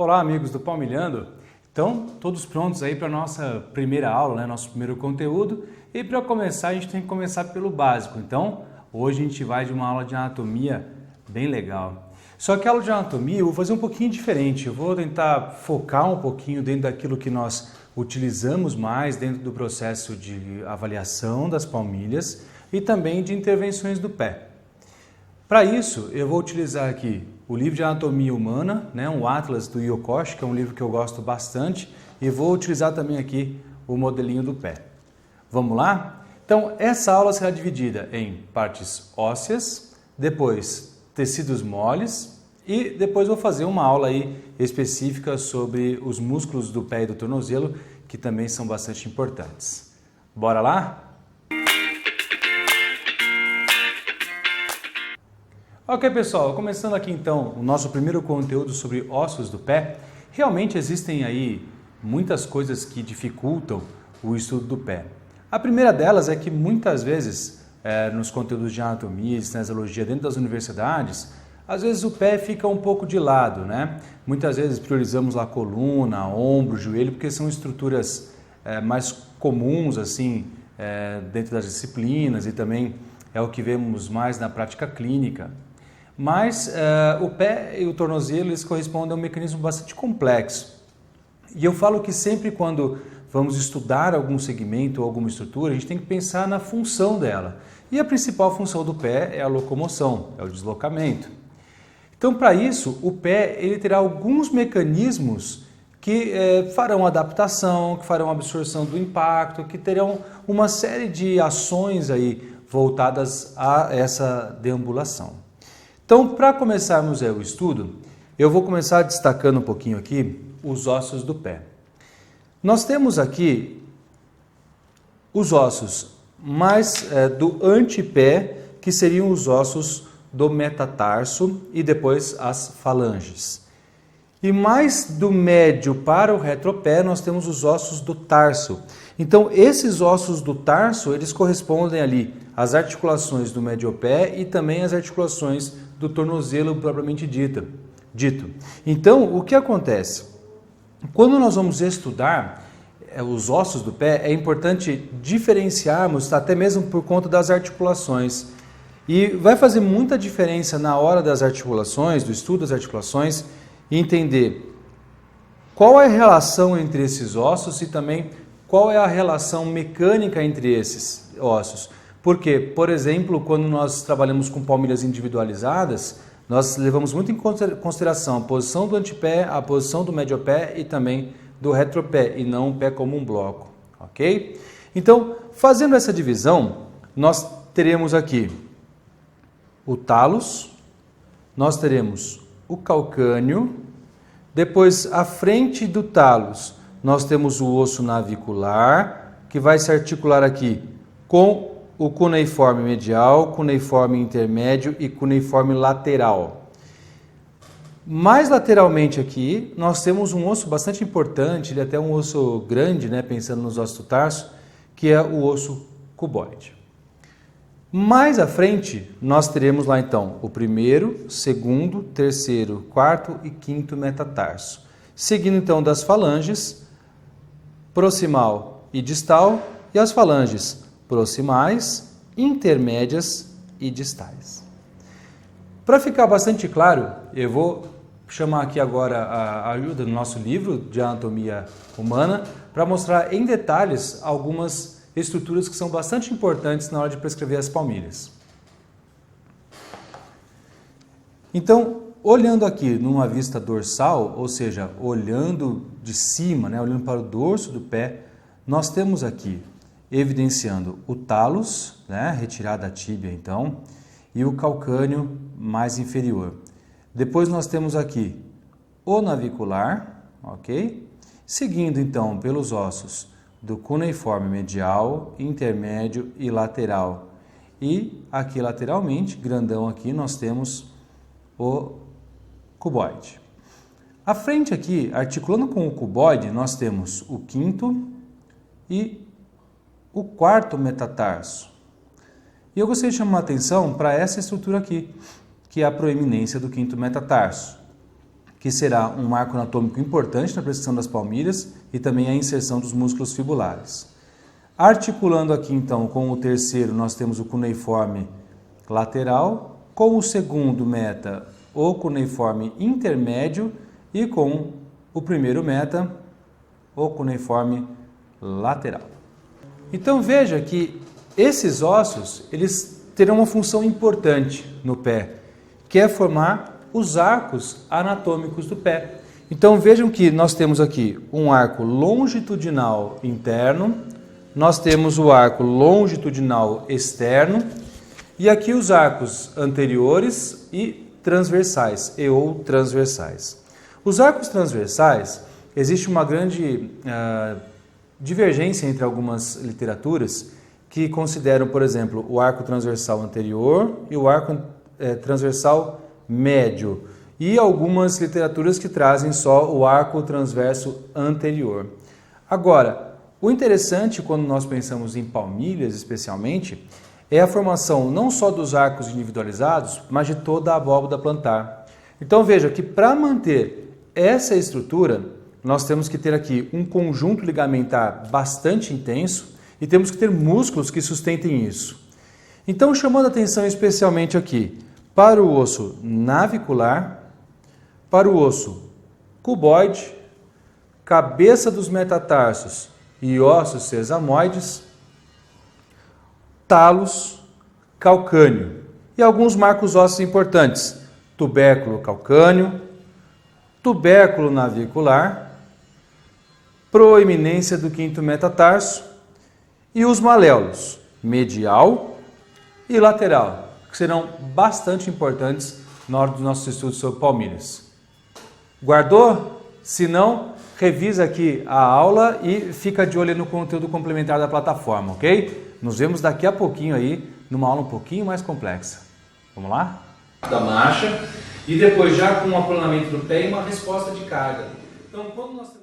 Olá, amigos do Palmilhando. Então, todos prontos aí para a nossa primeira aula, né? Nosso primeiro conteúdo. E para começar, a gente tem que começar pelo básico. Então, hoje a gente vai de uma aula de anatomia bem legal. Só que a aula de anatomia eu vou fazer um pouquinho diferente. Eu vou tentar focar um pouquinho dentro daquilo que nós utilizamos mais dentro do processo de avaliação das palmilhas e também de intervenções do pé. Para isso, eu vou utilizar aqui o livro de anatomia humana, né, um Atlas do Yokoshi, que é um livro que eu gosto bastante, e vou utilizar também aqui o modelinho do pé. Vamos lá? Então, essa aula será dividida em partes ósseas, depois tecidos moles e depois vou fazer uma aula aí específica sobre os músculos do pé e do tornozelo, que também são bastante importantes. Bora lá? Ok, pessoal, começando aqui então o nosso primeiro conteúdo sobre ossos do pé. Realmente existem aí muitas coisas que dificultam o estudo do pé. A primeira delas é que muitas vezes nos conteúdos de anatomia e cinesiologia dentro das universidades, às vezes o pé fica um pouco de lado, né? Muitas vezes priorizamos lá a coluna, ombro, joelho, porque são estruturas mais comuns assim dentro das disciplinas e também é o que vemos mais na prática clínica. Mas o pé e o tornozelo eles correspondem a um mecanismo bastante complexo. E eu falo que sempre quando vamos estudar algum segmento ou alguma estrutura, a gente tem que pensar na função dela. E a principal função do pé é a locomoção, é o deslocamento. Então, para isso, o pé ele terá alguns mecanismos que farão adaptação, que farão absorção do impacto, que terão uma série de ações aí voltadas a essa deambulação. Então, para começarmos o estudo, eu vou começar destacando um pouquinho aqui os ossos do pé. Nós temos aqui os ossos mais do antepé, que seriam os ossos do metatarso e depois as falanges. E mais do médio para o retropé, nós temos os ossos do tarso. Então, esses ossos do tarso, eles correspondem ali às articulações do mediopé e também às articulações do tornozelo propriamente dito. Então, o que acontece? Quando nós vamos estudar os ossos do pé, é importante diferenciarmos, até mesmo por conta das articulações. E vai fazer muita diferença na hora das articulações, do estudo das articulações, entender qual é a relação entre esses ossos e também qual é a relação mecânica entre esses ossos. Porque, por exemplo, quando nós trabalhamos com palmilhas individualizadas, nós levamos muito em consideração a posição do antepé, a posição do mediopé e também do retropé, e não o pé como um bloco, ok? Então, fazendo essa divisão, nós teremos aqui o talos, nós teremos o calcâneo, depois à frente do talos nós temos o osso navicular, que vai se articular aqui com o cuneiforme medial, cuneiforme intermédio e cuneiforme lateral. Mais lateralmente aqui, nós temos um osso bastante importante, ele é até um osso grande, né, pensando nos ossos do tarso, que é o osso cuboide. Mais à frente, nós teremos lá então o primeiro, segundo, terceiro, quarto e quinto metatarso. Seguindo então das falanges, proximal e distal, e as falanges proximais, intermédias e distais. Para ficar bastante claro, eu vou chamar aqui agora a ajuda do nosso livro de anatomia humana para mostrar em detalhes algumas estruturas que são bastante importantes na hora de prescrever as palmilhas. Então, olhando aqui numa vista dorsal, ou seja, olhando de cima, né, olhando para o dorso do pé, nós temos aqui evidenciando o talos, né, retirada a tíbia então, e o calcâneo mais inferior. Depois nós temos aqui o navicular, ok? Seguindo então pelos ossos do cuneiforme medial, intermédio e lateral. E aqui lateralmente, grandão aqui, nós temos o cuboide. À frente aqui, articulando com o cuboide, nós temos o quinto e o quarto metatarso. E eu gostaria de chamar a atenção para essa estrutura aqui, que é a proeminência do quinto metatarso. que será um marco anatômico importante na prescrição das palmilhas e também a inserção dos músculos fibulares. Articulando aqui então com o terceiro, nós temos o cuneiforme lateral, com o segundo meta, o cuneiforme intermédio e com o primeiro meta, o cuneiforme lateral. Então veja que esses ossos, eles terão uma função importante no pé, que é formar os arcos anatômicos do pé. Então vejam que nós temos aqui um arco longitudinal interno, nós temos o arco longitudinal externo e aqui os arcos anteriores e transversais ou transversais. Os arcos transversais, existe uma grande divergência entre algumas literaturas que consideram, por exemplo, o arco transversal anterior e o arco transversal médio, e algumas literaturas que trazem só o arco transverso anterior. Agora, o interessante quando nós pensamos em palmilhas especialmente, é a formação não só dos arcos individualizados, mas de toda a abóbada plantar. Então veja que para manter essa estrutura, nós temos que ter aqui um conjunto ligamentar bastante intenso e temos que ter músculos que sustentem isso. Então, chamando a atenção especialmente aqui para o osso navicular, para o osso cuboide, cabeça dos metatarsos e ossos sesamoides, talos, calcâneo e alguns marcos ósseos importantes, tubérculo calcâneo, tubérculo navicular, proeminência do quinto metatarso e os maléolos medial e lateral, que serão bastante importantes na hora dos nossos estudos sobre palmilhas. Guardou? Se não, revisa aqui a aula e fica de olho no conteúdo complementar da plataforma, ok? Nos vemos daqui a pouquinho aí, numa aula um pouquinho mais complexa. Vamos lá? Da marcha e depois já com um aplanamento do pé e uma resposta de carga. Então, quando nós